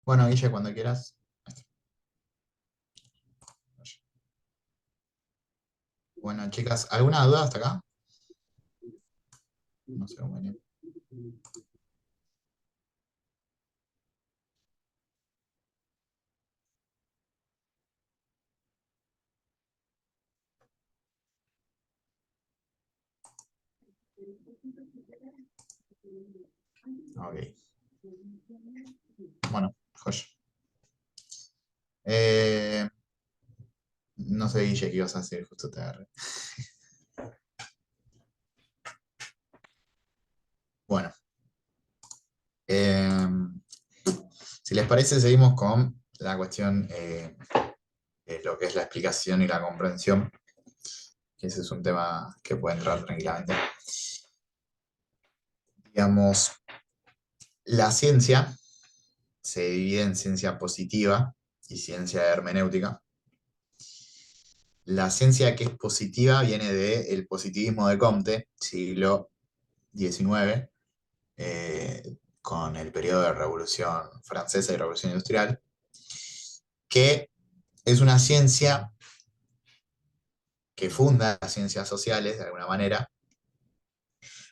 Bueno, Guille, cuando quieras. Bueno, chicas, ¿alguna duda hasta acá? No sé, bueno. Ok. Bueno, joya. Eh, no sé, Guille, qué ibas a decir, justo te agarré. Bueno, eh, si les parece, seguimos con la cuestión de lo que es la explicación y la comprensión, que ese es un tema que puede entrar tranquilamente. Digamos, la ciencia se divide en ciencia positiva y ciencia hermenéutica. La ciencia que es positiva viene del positivismo de Comte, siglo XIX, con el periodo de Revolución Francesa y Revolución Industrial, que es una ciencia que funda las ciencias sociales de alguna manera,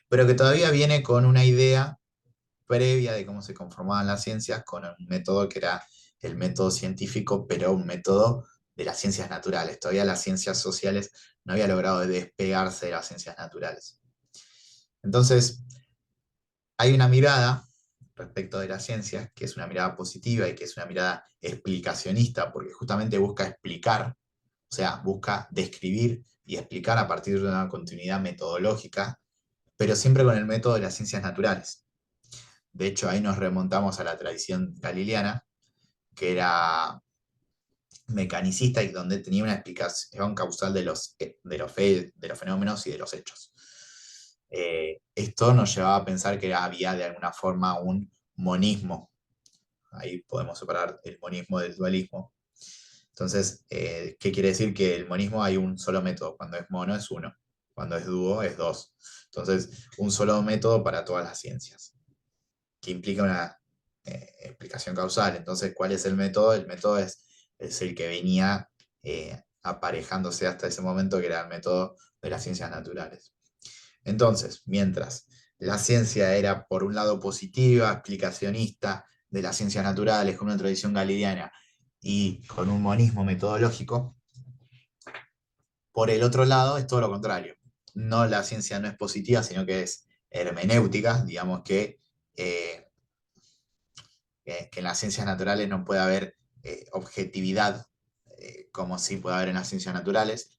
pero que todavía viene con una idea previa de cómo se conformaban las ciencias, con un método que era el método científico, pero un método de las ciencias naturales. Todavía las ciencias sociales no había logrado despegarse de las ciencias naturales. Entonces, hay una mirada respecto de las ciencias que es una mirada positiva y que es una mirada explicacionista, porque justamente busca explicar, o sea, busca describir y explicar a partir de una continuidad metodológica, pero siempre con el método de las ciencias naturales. De hecho, ahí nos remontamos a la tradición galileana, que era mecanicista y donde tenía una explicación causal de los fenómenos y de los hechos. Esto nos llevaba a pensar que había de alguna forma un monismo. Ahí podemos separar el monismo del dualismo. Entonces, ¿qué quiere decir? Que el monismo hay un solo método. Cuando es mono es uno. Cuando es dúo es dos. Entonces, un solo método para todas las ciencias, que implica una explicación causal. Entonces, ¿cuál es el método? El método es el que venía aparejándose hasta ese momento, que era el método de las ciencias naturales. Entonces, mientras la ciencia era por un lado positiva, explicacionista de las ciencias naturales, con una tradición galileana y con un monismo metodológico, por el otro lado es todo lo contrario. No, la ciencia no es positiva, sino que es hermenéutica, digamos que en las ciencias naturales no puede haber objetividad como sí puede haber en las ciencias naturales.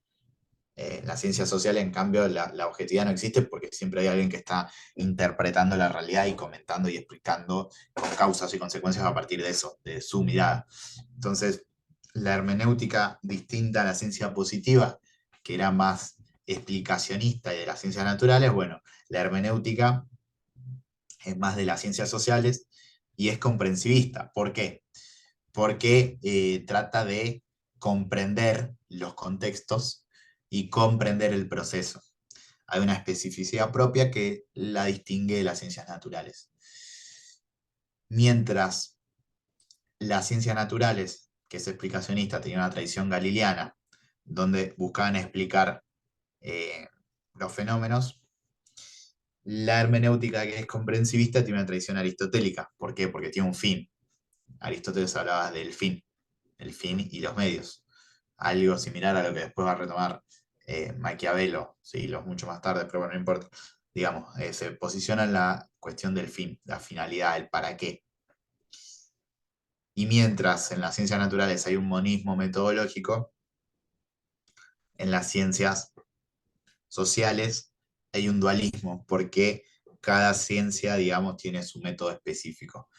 En las ciencias sociales, en cambio, la objetividad no existe porque siempre hay alguien que está interpretando la realidad y comentando y explicando con causas y consecuencias a partir de eso, de su mirada. Entonces, la hermenéutica distinta a la ciencia positiva, que era más explicacionista y de las ciencias naturales, bueno, la hermenéutica es más de las ciencias sociales y es comprensivista. ¿Por qué? Porque trata de comprender los contextos y comprender el proceso. Hay una especificidad propia que la distingue de las ciencias naturales. Mientras las ciencias naturales, que es explicacionista, tenía una tradición galileana, donde buscaban explicar eh, los fenómenos, la hermenéutica, que es comprensivista, tiene una tradición aristotélica. ¿Por qué? Porque tiene un fin. Aristóteles hablaba del fin, el fin y los medios. Algo similar a lo que después va a retomar Maquiavelo, siglos mucho más tarde, pero bueno, no importa. Digamos, se posiciona en la cuestión del fin, la finalidad, el para qué. Y mientras en las ciencias naturales hay un monismo metodológico, en las ciencias sociales hay un dualismo, porque cada ciencia, digamos, tiene su método específico.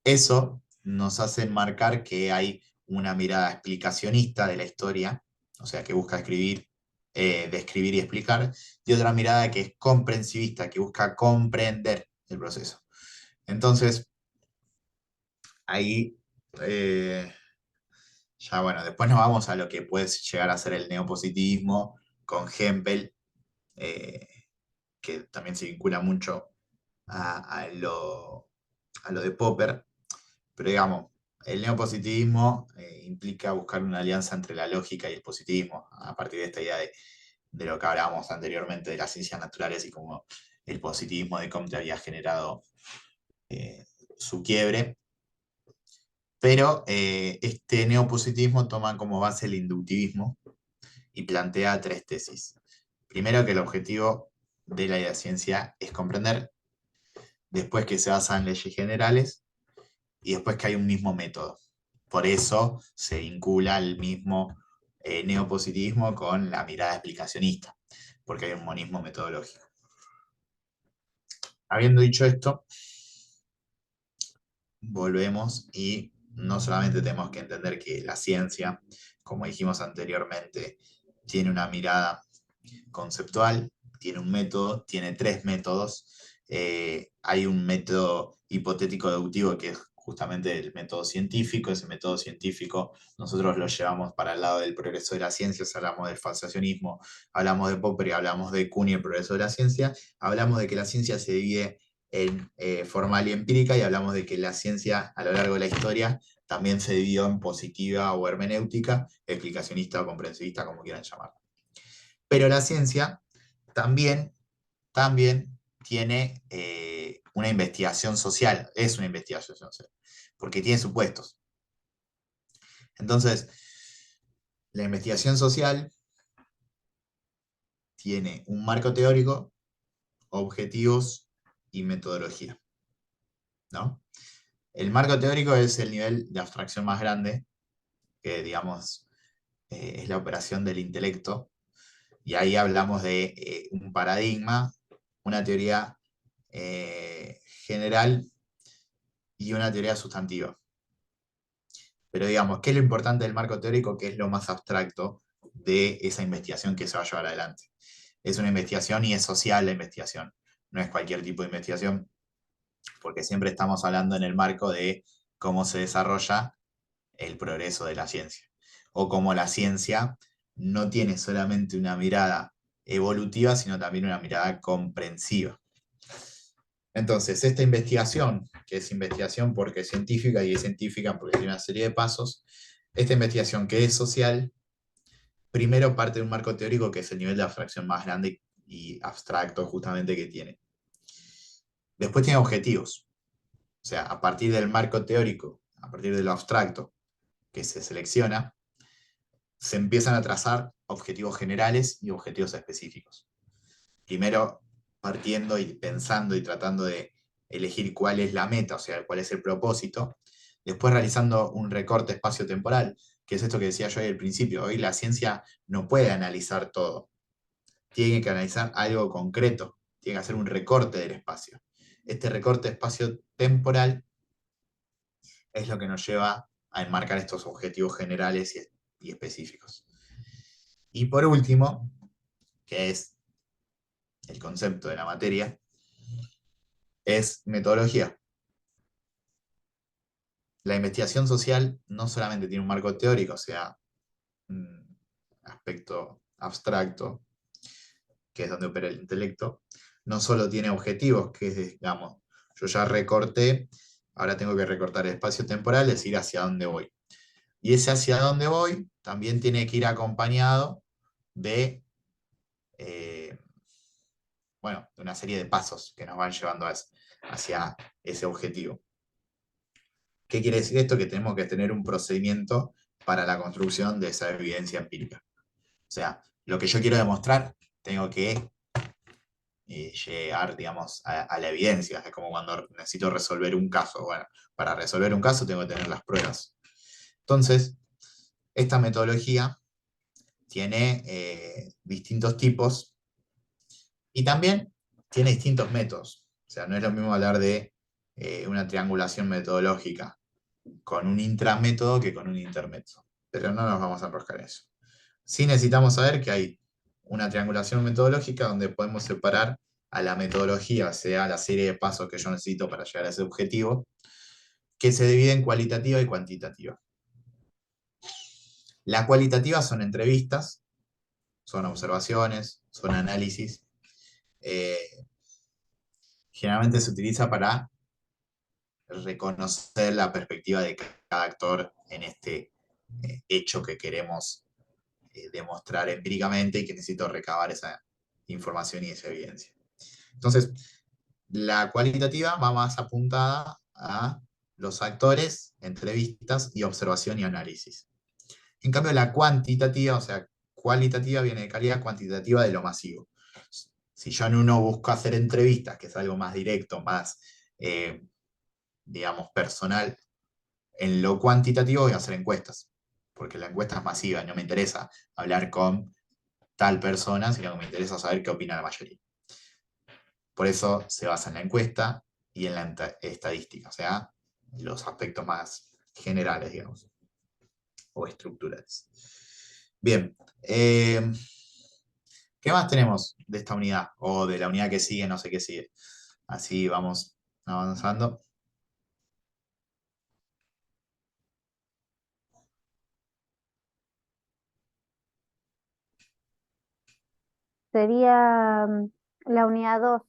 Eso nos hace marcar que hay una mirada explicacionista de la historia, o sea, que busca describir y explicar, y otra mirada que es comprensivista, que busca comprender el proceso. Entonces, ahí, ya bueno, después nos vamos a lo que puede llegar a ser el neopositivismo con Hempel, eh, que también se vincula mucho a, a lo, a lo de Popper. Pero digamos, el neopositivismo implica buscar una alianza entre la lógica y el positivismo, a partir de esta idea de lo que hablábamos anteriormente de las ciencias naturales y cómo el positivismo de Comte había generado eh, su quiebre. Pero este neopositivismo toma como base el inductivismo y plantea tres tesis. Primero, que el objetivo de la ciencia es comprender, después que se basa en leyes generales y después que hay un mismo método. Por eso se vincula el mismo neopositivismo con la mirada explicacionista, porque hay un monismo metodológico. Habiendo dicho esto, volvemos y no solamente tenemos que entender que la ciencia, como dijimos anteriormente, tiene una mirada conceptual, tiene un método, tiene tres métodos. Hay un método hipotético deductivo que es justamente el método científico. Ese método científico nosotros lo llevamos para el lado del progreso de la ciencia, hablamos del falsacionismo, hablamos de Popper y hablamos de Kuhn y el progreso de la ciencia, hablamos de que la ciencia se divide en formal y empírica y hablamos de que la ciencia a lo largo de la historia también se dividió en positiva o hermenéutica, explicacionista o comprensivista, como quieran llamarlo. Pero la ciencia también tiene una investigación social, es una investigación social, porque tiene supuestos. Entonces, la investigación social tiene un marco teórico, objetivos y metodología, ¿no? El marco teórico es el nivel de abstracción más grande, que digamos es la operación del intelecto, y ahí hablamos de un paradigma, una teoría general y una teoría sustantiva. Pero digamos, ¿qué es lo importante del marco teórico? ¿Qué es lo más abstracto de esa investigación que se va a llevar adelante? Es una investigación y es social la investigación. No es cualquier tipo de investigación, porque siempre estamos hablando en el marco de cómo se desarrolla el progreso de la ciencia. O cómo la ciencia no tiene solamente una mirada evolutiva, sino también una mirada comprensiva. Entonces, esta investigación, que es investigación porque es científica y es científica porque tiene una serie de pasos, esta investigación que es social, primero parte de un marco teórico que es el nivel de abstracción más grande y abstracto justamente que tiene. Después tiene objetivos, o sea, a partir del marco teórico, a partir de lo abstracto que se selecciona, se empiezan a trazar objetivos generales y objetivos específicos. Primero partiendo y pensando y tratando de elegir cuál es la meta, o sea, cuál es el propósito, después realizando un recorte espacio-temporal, que es esto que decía yo al principio. Hoy la ciencia no puede analizar todo, tiene que analizar algo concreto, tiene que hacer un recorte del espacio. Este recorte espacio-temporal es lo que nos lleva a enmarcar estos objetivos generales y específicos. Y por último, que es el concepto de la materia, es metodología. La investigación social no solamente tiene un marco teórico, o sea, un aspecto abstracto, que es donde opera el intelecto, no solo tiene objetivos, que es, digamos, yo ya recorté, ahora tengo que recortar el espacio temporal, decir hacia dónde voy. Y ese hacia dónde voy también tiene que ir acompañado de, eh, bueno, de una serie de pasos que nos van llevando hacia ese objetivo. ¿Qué quiere decir esto? Que tenemos que tener un procedimiento para la construcción de esa evidencia empírica. O sea, lo que yo quiero demostrar, tengo que llegar, digamos, a la evidencia. Es como cuando necesito resolver un caso. Bueno, para resolver un caso tengo que tener las pruebas. Entonces, esta metodología tiene distintos tipos y también tiene distintos métodos. O sea, no es lo mismo hablar de una triangulación metodológica con un intramétodo que con un intermétodo. Pero no nos vamos a enroscar en eso. Sí necesitamos saber que hay una triangulación metodológica donde podemos separar a la metodología, o sea, la serie de pasos que yo necesito para llegar a ese objetivo, que se divide en cualitativa y cuantitativa. La cualitativa son entrevistas, son observaciones, son análisis. Eh, Generalmente se utiliza para reconocer la perspectiva de cada actor en este hecho que queremos demostrar empíricamente y que necesito recabar esa información y esa evidencia. Entonces, la cualitativa va más apuntada a los actores, entrevistas y observación y análisis. En cambio, la cuantitativa, o sea, cualitativa viene de calidad, cuantitativa de lo masivo. Si yo en uno busco hacer entrevistas, que es algo más directo, más, digamos, personal, en lo cuantitativo voy a hacer encuestas, porque la encuesta es masiva y no me interesa hablar con tal persona, sino que me interesa saber qué opina la mayoría. Por eso se basa en la encuesta y en la estadística, o sea, los aspectos más generales, digamos, o estructurales. Bien, ¿qué más tenemos de esta unidad? O de la unidad que sigue, no sé qué sigue. Así vamos avanzando. Sería la unidad 2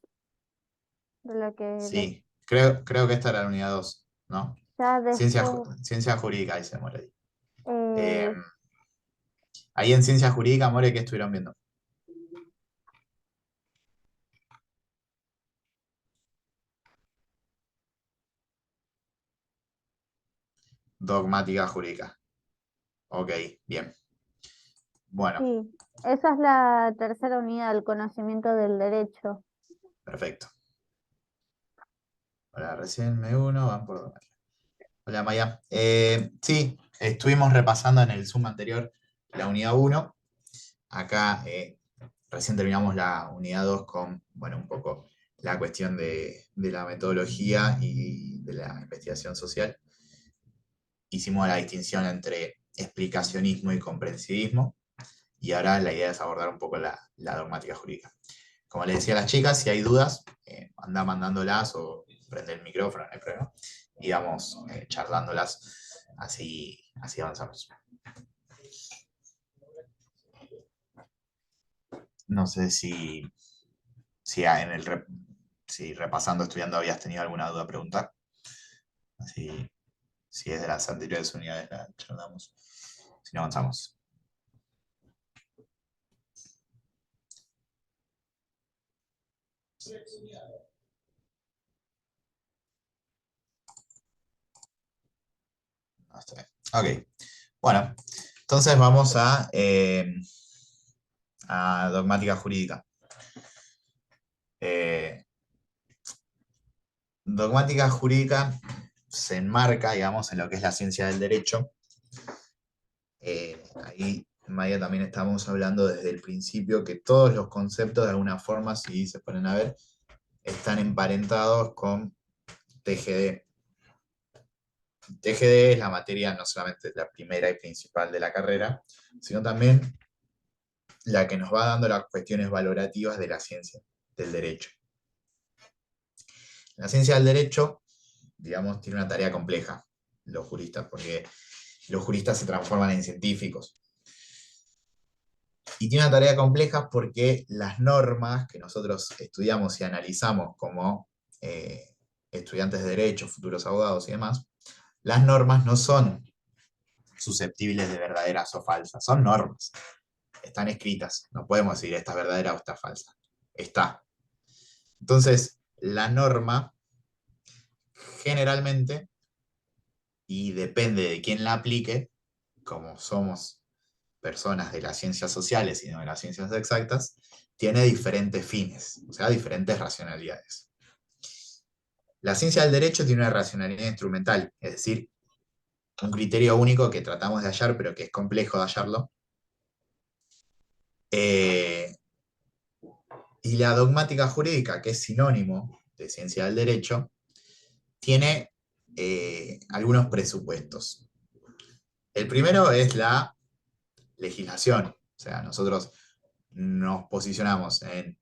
de la que Sí, creo que esta era la unidad 2, ¿no? ya Ciencia, después, ciencia jurídica, ahí se muere. Eh, eh, ahí en ciencia jurídica, More, ¿qué estuvieron viendo? Dogmática jurídica. Ok, bien. Bueno, sí, esa es la tercera unidad, el conocimiento del derecho. perfecto. Hola, recién me uno, van por dogmática. Hola, Maya. Sí, estuvimos repasando en el Zoom anterior la unidad 1. Acá recién terminamos la unidad 2 con, bueno, un poco la cuestión de la metodología y de la investigación social. Hicimos la distinción entre explicacionismo y comprensivismo, y ahora la idea es abordar un poco la dogmática jurídica. Como les decía a las chicas, si hay dudas, anda mandándolas o prende el micrófono, no hay problema, y vamos charlándolas, así avanzamos. No sé si en si repasando, estudiando, habías tenido alguna duda a preguntar. Así, si es de las anteriores unidades, la charlamos. Si no, avanzamos. Hasta ahí. Ok, bueno, entonces vamos a dogmática jurídica. Eh, Dogmática jurídica se enmarca, digamos, en lo que es la ciencia del derecho. Ahí, Maya, también estamos hablando desde el principio que todos los conceptos, de alguna forma, si se ponen a ver, están emparentados con TGD. TGD es la materia no solamente la primera y principal de la carrera, sino también la que nos va dando las cuestiones valorativas de la ciencia del derecho. La ciencia del derecho, digamos, tiene una tarea compleja, los juristas, porque los juristas se transforman en científicos. Y tiene una tarea compleja porque las normas que nosotros estudiamos y analizamos como estudiantes de derecho, futuros abogados y demás, las normas no son susceptibles de verdaderas o falsas, son normas, están escritas, no podemos decir esta es verdadera o esta es falsa, está. Entonces, la norma generalmente, y depende de quién la aplique, como somos personas de las ciencias sociales y no de las ciencias exactas, tiene diferentes fines, o sea, diferentes racionalidades. La ciencia del derecho tiene una racionalidad instrumental, es decir, un criterio único que tratamos de hallar, pero que es complejo de hallarlo. Eh, y la dogmática jurídica, que es sinónimo de ciencia del derecho, tiene algunos presupuestos. El primero es la legislación, o sea, nosotros nos posicionamos en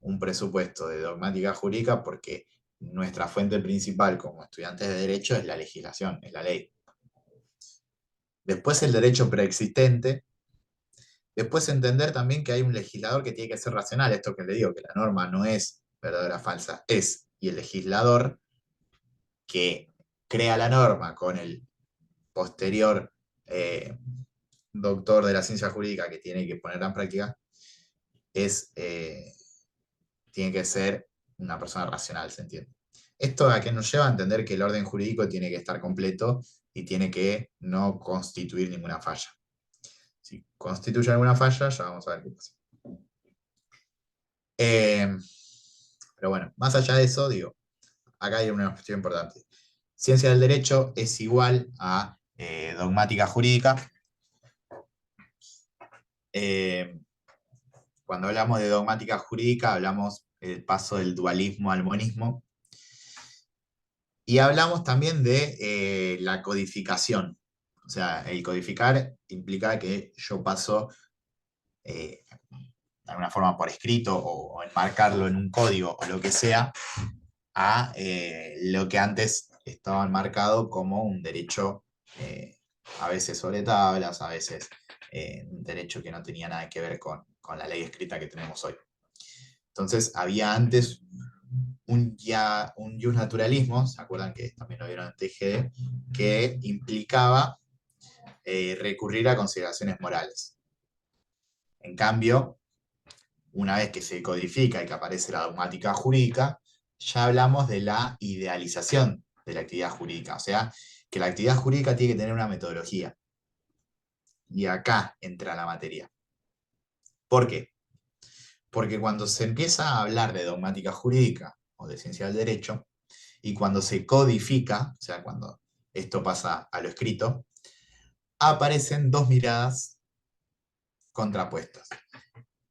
un presupuesto de dogmática jurídica porque nuestra fuente principal como estudiantes de derecho es la legislación, es la ley. Después el derecho preexistente. Después entender también que hay un legislador que tiene que ser racional, esto que le digo, que la norma no es verdadera o falsa, es, y el legislador que crea la norma con el posterior eh, doctor de la ciencia jurídica que tiene que ponerla en práctica, tiene que ser una persona racional, ¿se entiende? Esto a que nos lleva a entender que el orden jurídico tiene que estar completo y tiene que no constituir ninguna falla. Si constituye alguna falla, ya vamos a ver qué pasa. Pero bueno, más allá de eso, digo, acá hay una cuestión importante. Ciencia del derecho es igual a dogmática jurídica. Cuando hablamos de dogmática jurídica, hablamos del paso del dualismo al monismo. Y hablamos también de la codificación. O sea, el codificar implica que yo paso de alguna forma por escrito o enmarcarlo en un código o lo que sea a lo que antes estaba enmarcado como un derecho, a veces sobre tablas, a veces un derecho que no tenía nada que ver con la ley escrita que tenemos hoy. Entonces había antes un naturalismo, ¿se acuerdan que también lo vieron en TGD? Que implicaba recurrir a consideraciones morales. En cambio, una vez que se codifica y que aparece la dogmática jurídica, ya hablamos de la idealización de la actividad jurídica, o sea, que la actividad jurídica tiene que tener una metodología. Y acá entra la materia. ¿Por qué? Porque cuando se empieza a hablar de dogmática jurídica o de ciencia del derecho, y cuando se codifica, o sea, cuando esto pasa a lo escrito, aparecen dos miradas contrapuestas,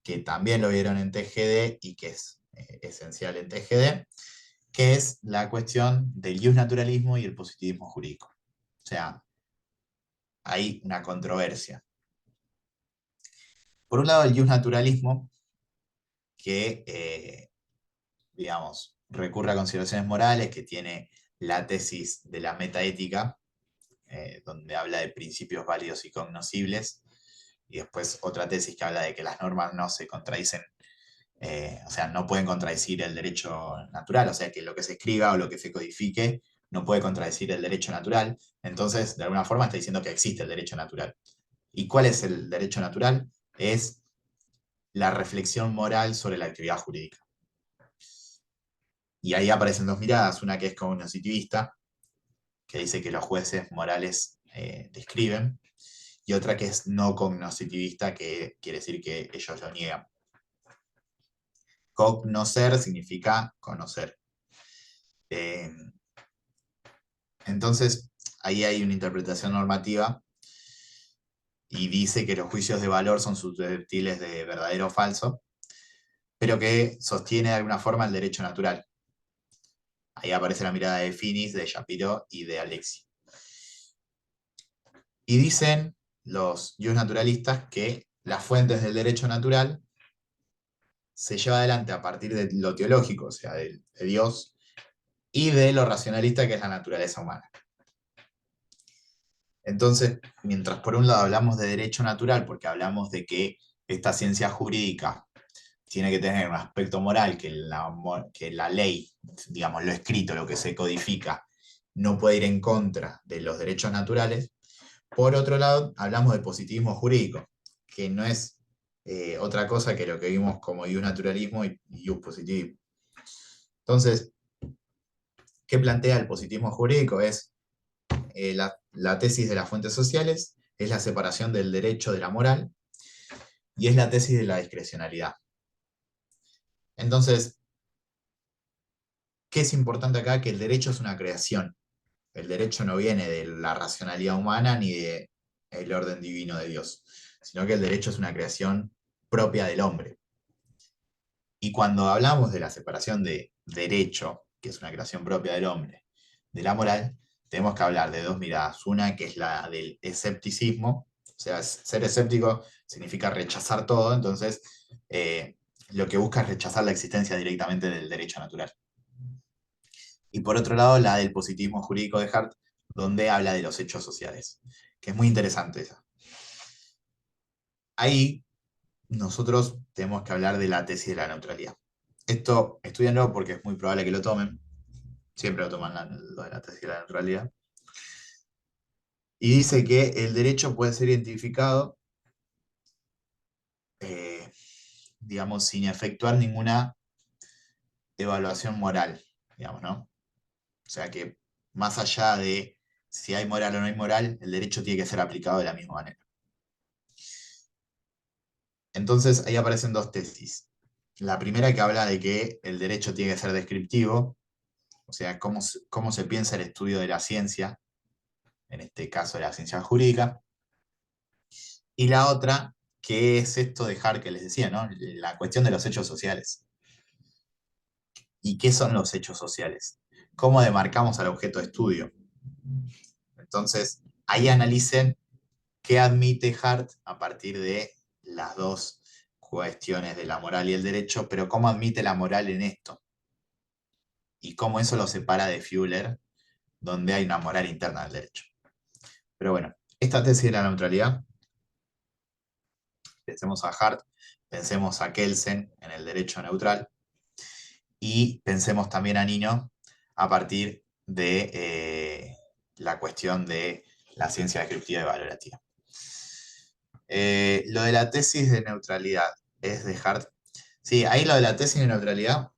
que también lo vieron en TGD y que es esencial en TGD, que es la cuestión del naturalismo y el positivismo jurídico. O sea, hay una controversia. Por un lado, el naturalismo, que, digamos, recurre a consideraciones morales, que tiene la tesis de la metaética, donde habla de principios válidos y cognoscibles, y después otra tesis que habla de que las normas no se contradicen, o sea, no pueden contradecir el derecho natural, o sea, que lo que se escriba o lo que se codifique no puede contradecir el derecho natural. Entonces, de alguna forma está diciendo que existe el derecho natural. ¿Y cuál es el derecho natural? Es la reflexión moral sobre la actividad jurídica. Y ahí aparecen dos miradas, una que es cognoscitivista, que dice que los jueces morales describen, y otra que es no cognoscitivista, que quiere decir que ellos lo niegan. Cognocer significa conocer. Eh, entonces, ahí hay una interpretación normativa y dice que los juicios de valor son susceptibles de verdadero o falso, pero que sostiene de alguna forma el derecho natural. Ahí aparece la mirada de Finis, de Shapiro y de Alexi. Y dicen los naturalistas que las fuentes del derecho natural se lleva adelante a partir de lo teológico, o sea, de Dios, y de lo racionalista, que es la naturaleza humana. Entonces, mientras por un lado hablamos de derecho natural, porque hablamos de que esta ciencia jurídica tiene que tener un aspecto moral, que la ley, digamos, lo escrito, lo que se codifica, no puede ir en contra de los derechos naturales. Por otro lado, hablamos de positivismo jurídico, que no es otra cosa que lo que vimos como naturalismo y positivismo. Entonces, ¿qué plantea el positivismo jurídico? Es la tesis de las fuentes sociales, es la separación del derecho de la moral y es la tesis de la discrecionalidad. Entonces, ¿qué es importante acá? Que el derecho es una creación. El derecho no viene de la racionalidad humana ni del orden divino de Dios, sino que el derecho es una creación propia del hombre. Y cuando hablamos de la separación de derecho, que es una creación propia del hombre, de la moral, tenemos que hablar de dos miradas. Una que es la del escepticismo, o sea, ser escéptico significa rechazar todo, entonces lo que busca es rechazar la existencia directamente del derecho natural. Y por otro lado, la del positivismo jurídico de Hart, donde habla de los hechos sociales, que es muy interesante esa. Ahí nosotros tenemos que hablar de la tesis de la neutralidad. Esto estudianlo porque es muy probable que lo tomen. siempre lo toman lo de la tesis de la neutralidad. Y dice que el derecho puede ser identificado, eh, digamos, sin efectuar ninguna evaluación moral, digamos, ¿no? O sea que más allá de si hay moral o no hay moral, el derecho tiene que ser aplicado de la misma manera. Entonces ahí aparecen dos tesis. La primera que habla de que el derecho tiene que ser descriptivo, o sea, cómo se piensa el estudio de la ciencia, en este caso de la ciencia jurídica. Y la otra, que es esto de Hart que les decía, ¿no? La cuestión de los hechos sociales. ¿Y qué son los hechos sociales? ¿Cómo demarcamos al objeto de estudio? Entonces, ahí analicen qué admite Hart a partir de las dos cuestiones de la moral y el derecho, pero cómo admite la moral en esto y cómo eso lo separa de Feuler, donde hay una moral interna del derecho. Pero bueno, esta tesis de la neutralidad, pensemos a Hart, pensemos a Kelsen en el derecho neutral y pensemos también a Nino a partir de la cuestión de la ciencia descriptiva y valorativa. Lo de la tesis de neutralidad es de Hart. Sí, ahí lo de la tesis de neutralidad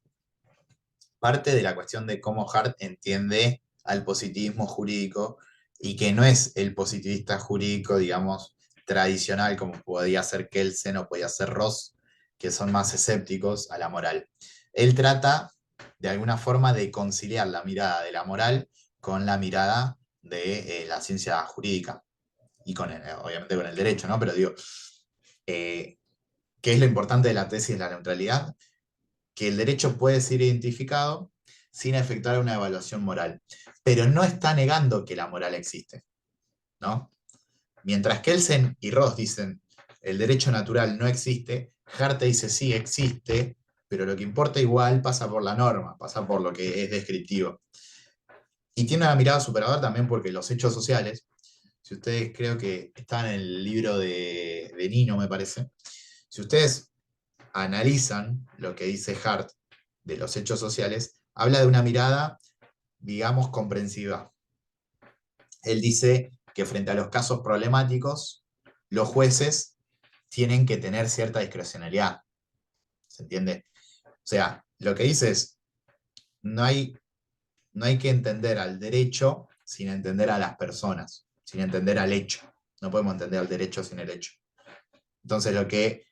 parte de la cuestión de cómo Hart entiende al positivismo jurídico y que no es el positivista jurídico, digamos, tradicional como podía ser Kelsen o podía ser Ross, que son más escépticos a la moral. Él trata de alguna forma de conciliar la mirada de la moral con la mirada de la ciencia jurídica y obviamente con el derecho, ¿no? Pero digo, ¿qué es lo importante de la tesis de la neutralidad? Que el derecho puede ser identificado sin efectuar una evaluación moral, pero no está negando que la moral existe, ¿no? Mientras Kelsen y Ross dicen el derecho natural no existe, Hart dice sí existe, pero lo que importa igual pasa por la norma, pasa por lo que es descriptivo. Y tiene una mirada superadora también porque los hechos sociales, si ustedes creo que están en el libro de Nino, me parece, si ustedes analizan lo que dice Hart de los hechos sociales, habla de una mirada, digamos, comprensiva. Él dice que frente a los casos problemáticos, los jueces tienen que tener cierta discrecionalidad. ¿Se entiende? O sea, lo que dice es, no hay, no hay que entender al derecho sin entender a las personas, sin entender al hecho. No podemos entender al derecho sin el hecho. Entonces, lo que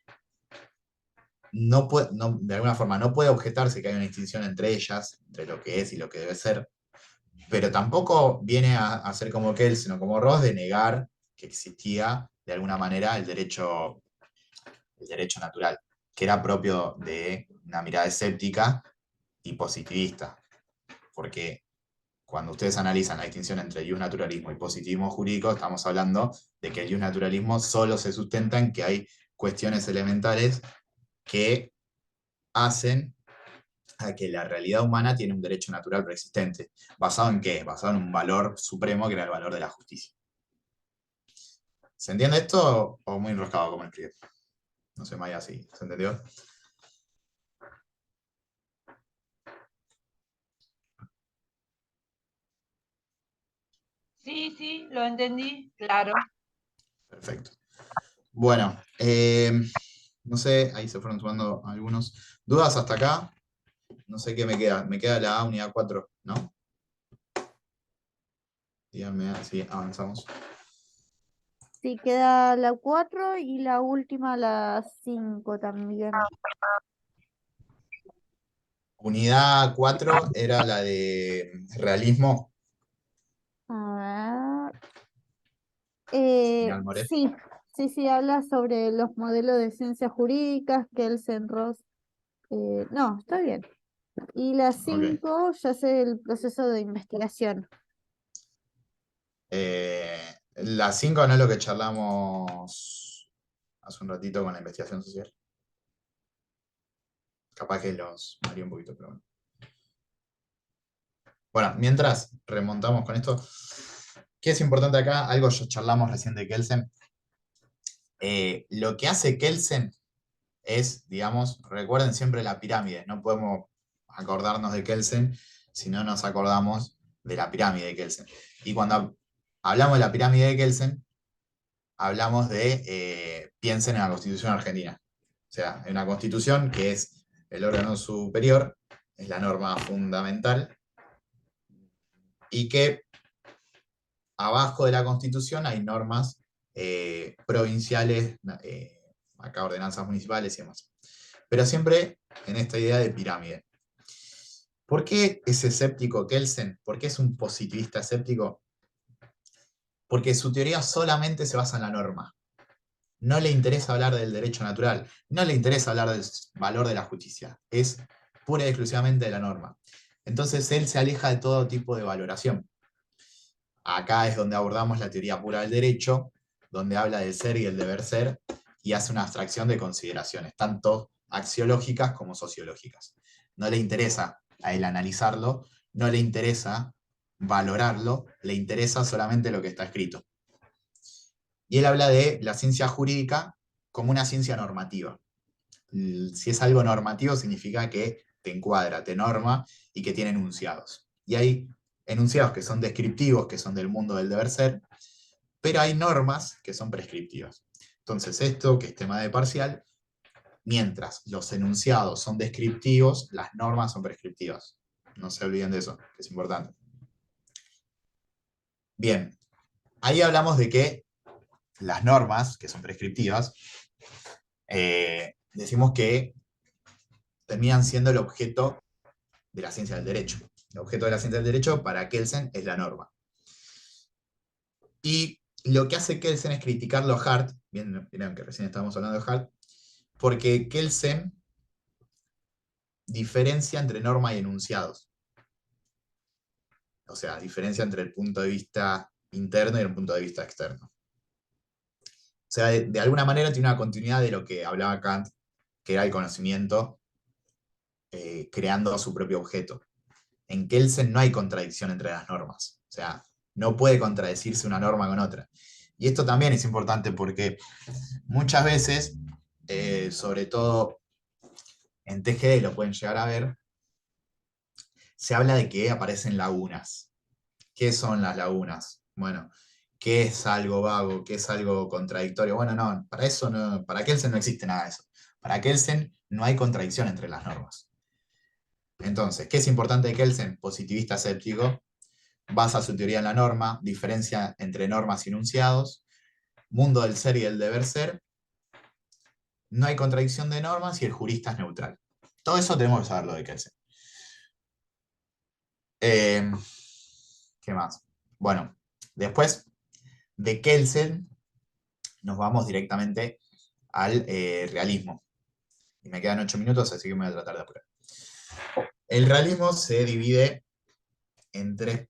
no puede, de alguna forma no puede objetarse que hay una distinción entre ellas, entre lo que es y lo que debe ser, pero tampoco viene a ser como Kell, sino como Ross, de negar que existía de alguna manera el derecho natural, que era propio de una mirada escéptica y positivista, porque cuando ustedes analizan la distinción entre naturalismo y positivismo jurídico, estamos hablando de que el naturalismo solo se sustenta en que hay cuestiones elementales que hacen a que la realidad humana tiene un derecho natural preexistente. ¿Basado en qué? Basado en un valor supremo que era el valor de la justicia. ¿Se entiende esto o muy enroscado como escribe? No sé, Maya, si se entendió. Sí, sí, lo entendí, claro. Perfecto. Bueno, no sé, ahí se fueron sumando algunos. ¿Dudas hasta acá? No sé qué me queda. Me queda la unidad 4, ¿no? Díganme si avanzamos. Sí, queda la 4 y la última la 5 también. Unidad 4 era la de realismo. A ver. Señal More. Sí, sí, habla sobre los modelos de ciencias jurídicas que el CENROS. No, está bien. Y la Ok. 5 ya sé el proceso de investigación. La 5 no es lo que charlamos hace un ratito con la investigación social. Capaz que los mareé un poquito, pero bueno. Bueno, mientras remontamos con esto, ¿qué es importante acá? Algo ya charlamos recién de Kelsen. Lo que hace Kelsen es, digamos, recuerden siempre la pirámide, no podemos acordarnos de Kelsen si no nos acordamos de la pirámide de Kelsen. Y cuando hablamos de la pirámide de Kelsen, hablamos de, piensen en la Constitución argentina. O sea, en una Constitución que es el órgano superior, es la norma fundamental, y que abajo de la Constitución hay normas provinciales, acá ordenanzas municipales y demás. Pero siempre en esta idea de pirámide. ¿Por qué es escéptico Kelsen? ¿Por qué es un positivista escéptico? Porque su teoría solamente se basa en la norma. No le interesa hablar del derecho natural, no le interesa hablar del valor de la justicia, es pura y exclusivamente de la norma. Entonces él se aleja de todo tipo de valoración. Acá es donde abordamos la teoría pura del derecho, donde habla del ser y el deber ser, y hace una abstracción de consideraciones, tanto axiológicas como sociológicas. No le interesa a él analizarlo, no le interesa valorarlo, le interesa solamente lo que está escrito. Y él habla de la ciencia jurídica como una ciencia normativa. Si es algo normativo, significa que te encuadra, te norma y que tiene enunciados. Y hay enunciados que son descriptivos, que son del mundo del deber ser, pero hay normas que son prescriptivas. Entonces, esto, que es tema de parcial, mientras los enunciados son descriptivos, las normas son prescriptivas. No se olviden de eso, que es importante. Bien, ahí hablamos de que las normas, que son prescriptivas, decimos que terminan siendo el objeto de la ciencia del derecho. El objeto de la ciencia del derecho para Kelsen es la norma. Y lo que hace Kelsen es criticarlo a Hart, vieron que recién estábamos hablando de Hart, porque Kelsen diferencia entre norma y enunciados. O sea, diferencia entre el punto de vista interno y el punto de vista externo. O sea, de alguna manera tiene una continuidad de lo que hablaba Kant, que era el conocimiento creando su propio objeto. En Kelsen no hay contradicción entre las normas. O sea, no puede contradecirse una norma con otra. Y esto también es importante porque muchas veces, sobre todo en TGD lo pueden llegar a ver, se habla de que aparecen lagunas. ¿Qué son las lagunas? Bueno, ¿qué es algo vago? ¿Qué es algo contradictorio? Bueno, no, para eso no, para Kelsen no existe nada de eso. Para Kelsen no hay contradicción entre las normas. Entonces, ¿qué es importante de Kelsen? Positivista escéptico, basa su teoría en la norma, diferencia entre normas y enunciados, mundo del ser y el deber ser, no hay contradicción de normas y el jurista es neutral. Todo eso tenemos que saberlo de Kelsen. ¿Qué más? Bueno, después de Kelsen nos vamos directamente al realismo. Y me quedan 8 minutos, así que me voy a tratar de apurar. El realismo se divide en tres,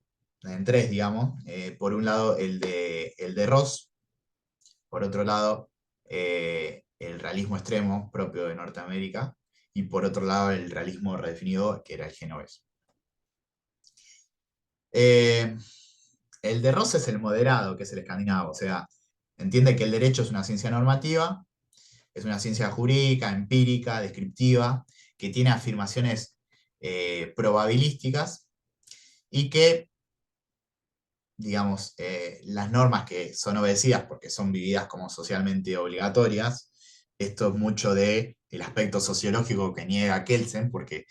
digamos. Por un lado, el de Ross. Por otro lado, el realismo extremo propio de Norteamérica. Y por otro lado, el realismo redefinido, que era el genovés. El de Ross es el moderado, que es el escandinavo. O sea, entiende que el derecho es una ciencia normativa, es una ciencia jurídica, empírica, descriptiva, que tiene afirmaciones probabilísticas y que, digamos, las normas que son obedecidas porque son vividas como socialmente obligatorias, esto es mucho del aspecto sociológico que niega Kelsen, porque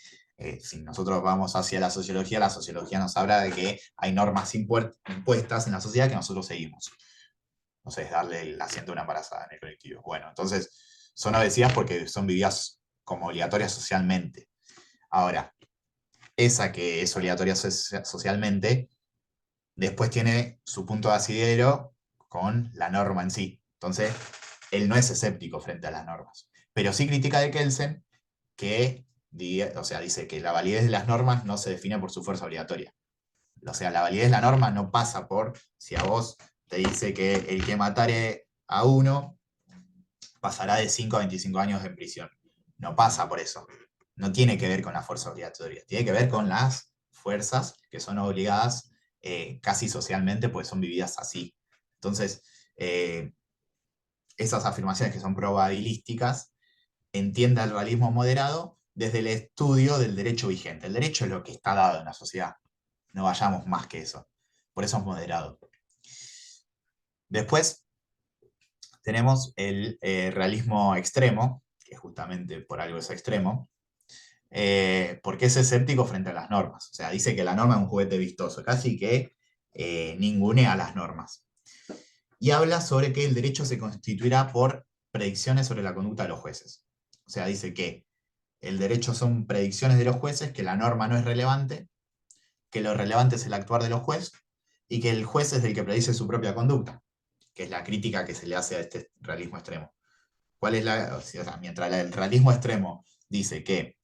si nosotros vamos hacia la sociología nos habla de que hay normas impuestas en la sociedad que nosotros seguimos. No sé, es darle el asiento a una embarazada en el colectivo. Bueno, entonces son obedecidas porque son vividas como obligatorias socialmente. Ahora, esa que es obligatoria socialmente, después tiene su punto de asidero con la norma en sí. Entonces, él no es escéptico frente a las normas. Pero sí critica de Kelsen que, o sea, dice que la validez de las normas no se define por su fuerza obligatoria. O sea, la validez de la norma no pasa por si a vos te dice que el que matare a uno pasará de 5 a 25 años en prisión. No pasa por eso. No tiene que ver con la fuerza obligatoria. Tiene que ver con las fuerzas que son obligadas casi socialmente, pues son vividas así. Entonces, esas afirmaciones que son probabilísticas, entiende el realismo moderado desde el estudio del derecho vigente. El derecho es lo que está dado en la sociedad. No vayamos más que eso. Por eso es moderado. Después tenemos el realismo extremo, que justamente por algo es extremo, porque es escéptico frente a las normas. O sea, dice que la norma es un juguete vistoso, casi que ningunea las normas. Y habla sobre que el derecho se constituirá por predicciones sobre la conducta de los jueces. O sea, dice que el derecho son predicciones de los jueces, que la norma no es relevante, que lo relevante es el actuar de los jueces, y que el juez es el que predice su propia conducta, que es la crítica que se le hace a este realismo extremo. ¿Cuál es o sea, mientras el realismo extremo dice que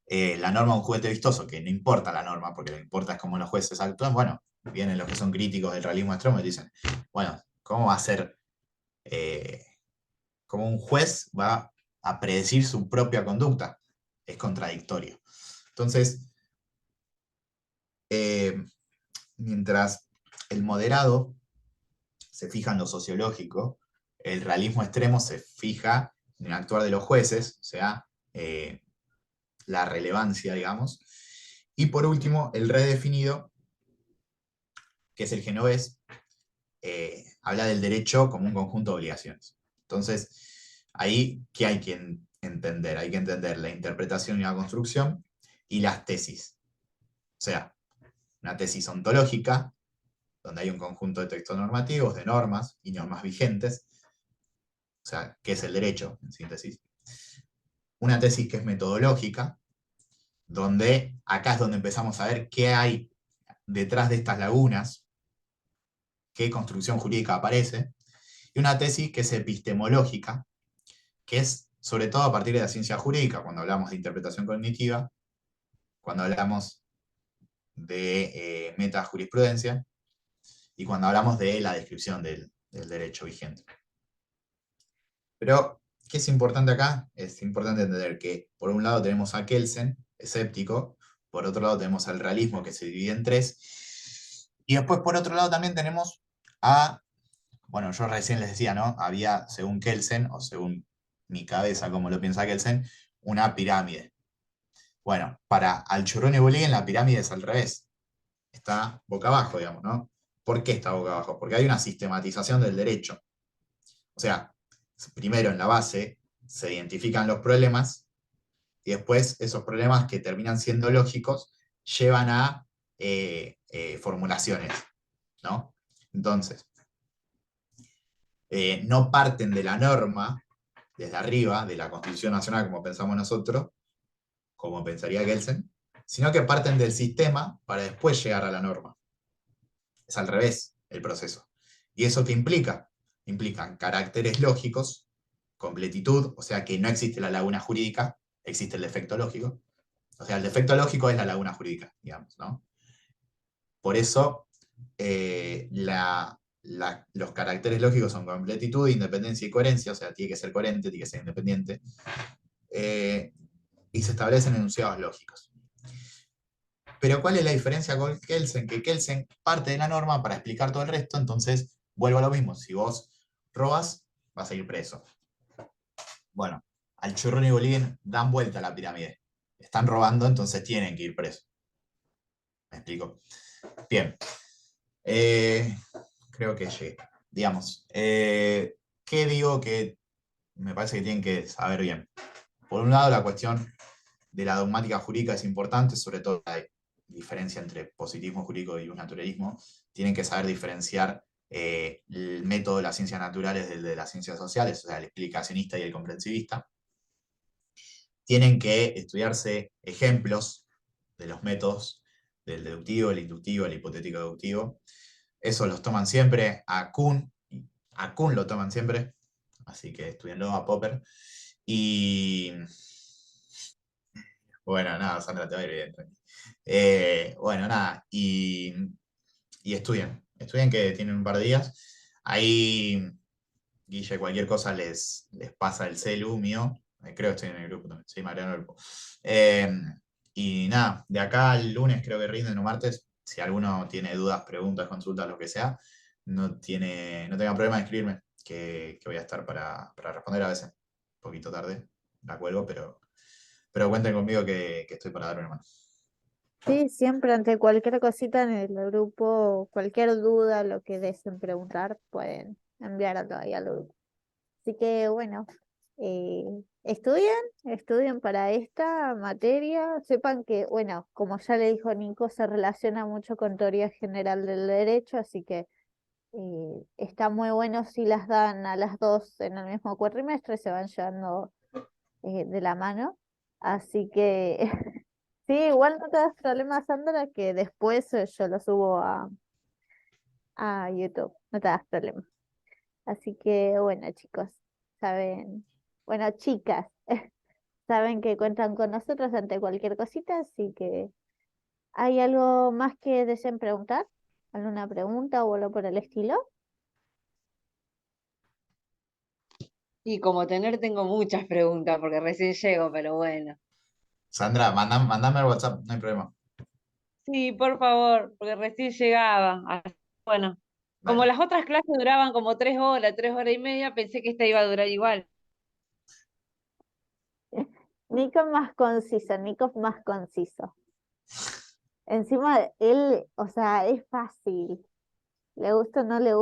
la norma es un juguete vistoso, que no importa la norma, porque lo que importa es cómo los jueces actúan, bueno, vienen los que son críticos del realismo extremo y dicen, bueno, ¿cómo va a ser, cómo un juez va a predecir su propia conducta? Es contradictorio. Entonces, mientras el moderado se fija en lo sociológico, el realismo extremo se fija en el actuar de los jueces, o sea, la relevancia, digamos. Y por último, el redefinido, que es el genovés, habla del derecho como un conjunto de obligaciones. Entonces, ahí, ¿qué hay que entender? Hay que entender la interpretación y la construcción y las tesis. O sea, una tesis ontológica, donde hay un conjunto de textos normativos, de normas y normas vigentes. O sea, ¿qué es el derecho, en síntesis? Una tesis que es metodológica, donde acá es donde empezamos a ver qué hay detrás de estas lagunas, qué construcción jurídica aparece, y una tesis que es epistemológica, que es sobre todo a partir de la ciencia jurídica, cuando hablamos de interpretación cognitiva, cuando hablamos de metajurisprudencia y cuando hablamos de la descripción del derecho vigente. Pero, ¿qué es importante acá? Es importante entender que, por un lado, tenemos a Kelsen, escéptico, por otro lado, tenemos al realismo, que se divide en tres, y después, por otro lado, también tenemos a, bueno, yo recién les decía, ¿no? Había, según Kelsen, o según mi cabeza, como lo piensa Kelsen, una pirámide. Bueno, para Alchurrón y Bulligen la pirámide es al revés, está boca abajo, digamos, ¿no? ¿Por qué está boca abajo? Porque hay una sistematización del derecho. O sea, primero en la base se identifican los problemas y después esos problemas que terminan siendo lógicos llevan a formulaciones, ¿no? Entonces, no parten de la norma desde arriba, de la Constitución Nacional, como pensamos nosotros, como pensaría Kelsen, sino que parten del sistema para después llegar a la norma. Es al revés el proceso. ¿Y eso qué implica? Implican caracteres lógicos, completitud, o sea que no existe la laguna jurídica, existe el defecto lógico. O sea, el defecto lógico es la laguna jurídica, digamos, ¿no? Por eso los caracteres lógicos son completitud, independencia y coherencia, o sea, tiene que ser coherente, tiene que ser independiente, y se establecen enunciados lógicos. Pero ¿cuál es la diferencia con Kelsen? Que Kelsen parte de la norma para explicar todo el resto, entonces vuelvo a lo mismo. Si vos robas, vas a ir preso. Bueno, Alchurrón y Bolívar dan vuelta a la pirámide. Están robando, entonces tienen que ir presos. ¿Me explico? Bien. Creo que llegué. Digamos, ¿qué digo que me parece que tienen que saber bien? Por un lado, la cuestión de la dogmática jurídica es importante, sobre todo la diferencia entre positivismo jurídico y un naturalismo. Tienen que saber diferenciar el método de las ciencias naturales del de las ciencias sociales, o sea, el explicacionista y el comprensivista. Tienen que estudiarse ejemplos de los métodos del deductivo, el inductivo, el hipotético deductivo. Eso los toman siempre. A Kuhn lo toman siempre, así que estudienlo, a Popper. Y bueno, nada, Sandra, te va a ir bien. Bueno, nada, y estudien que tienen un par de días. Ahí, Guille, cualquier cosa les pasa el celu mío. Creo que estoy en el grupo también, sí, Mariano Grupo. Y nada, de acá al lunes creo que rinden o martes. Si alguno tiene dudas, preguntas, consultas, lo que sea, no tenga problema en escribirme, que voy a estar para responder a veces. Un poquito tarde, la cuelgo, pero Pero cuenten conmigo que estoy para dar una mano. Sí, siempre ante cualquier cosita en el grupo, cualquier duda, lo que deseen preguntar, pueden enviarlo ahí al grupo. Así que bueno, eh, estudien para esta materia, sepan que, bueno, como ya le dijo Nico, se relaciona mucho con teoría general del derecho, así que está muy bueno si las dan a las dos en el mismo cuatrimestre, se van llevando de la mano. Así que sí, igual no te das problema, Sandra, que después yo lo subo a YouTube, no te das problema. Así que bueno, chicos, saben, bueno, chicas, saben que cuentan con nosotros ante cualquier cosita, así que ¿hay algo más que deseen preguntar? ¿Alguna pregunta o algo por el estilo? Y como tener tengo muchas preguntas porque recién llego, pero bueno. Sandra, mandame al WhatsApp, no hay problema. Sí, por favor, porque recién llegaba. Bueno, como Dale. las otras clases duraban como 3 horas, 3 horas y media, pensé que esta iba a durar igual. Nico es más conciso. Encima, él, o sea, es fácil. Le gusta o no le gusta.